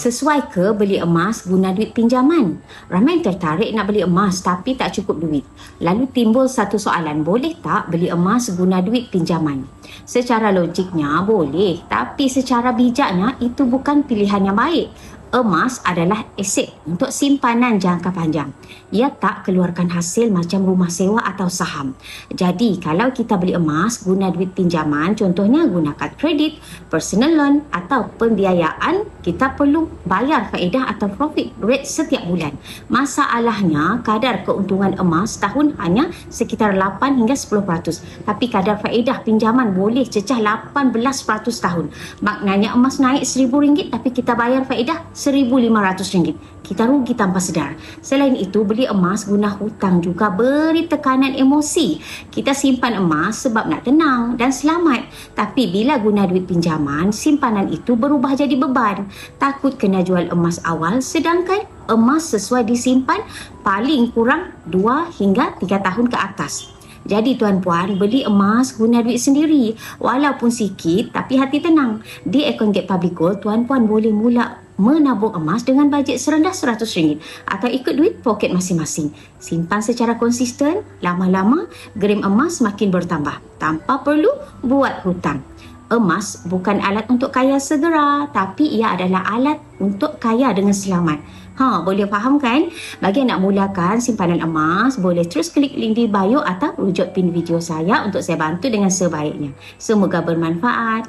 Sesuai ke beli emas guna duit pinjaman? Ramai yang tertarik nak beli emas tapi tak cukup duit. Lalu timbul satu soalan, boleh tak beli emas guna duit pinjaman? Secara logiknya boleh, tapi secara bijaknya itu bukan pilihan yang baik. Emas adalah aset untuk simpanan jangka panjang. Ia tak keluarkan hasil macam rumah sewa atau saham. Jadi, kalau kita beli emas guna duit pinjaman, contohnya guna kad kredit, personal loan atau pembiayaan, kita perlu bayar faedah atau profit rate setiap bulan. Masalahnya, kadar keuntungan emas tahun hanya sekitar 8 hingga 10%. Tapi kadar faedah pinjaman boleh cecah 18% tahun. Maknanya emas naik RM1,000 tapi kita bayar faedah RM1,500. Kita rugi tanpa sedar. Selain itu, beli emas guna hutang juga beri tekanan emosi. Kita simpan emas sebab nak tenang dan selamat. Tapi bila guna duit pinjaman, simpanan itu berubah jadi beban. Takut kena jual emas awal, sedangkan emas sesuai disimpan paling kurang 2 hingga 3 tahun ke atas. Jadi tuan-puan, beli emas guna duit sendiri. Walaupun sikit, tapi hati tenang. Di akaun Get Public Gold, tuan-puan boleh mula menabung emas dengan bajet serendah RM100 atau ikut duit poket masing-masing. Simpan secara konsisten, lama-lama gram emas makin bertambah tanpa perlu buat hutang. Emas bukan alat untuk kaya segera, tapi ia adalah alat untuk kaya dengan selamat. Boleh faham kan? Bagi yang nak mulakan simpanan emas, boleh terus klik link di bio atau rujuk pin video saya untuk saya bantu dengan sebaiknya. Semoga bermanfaat.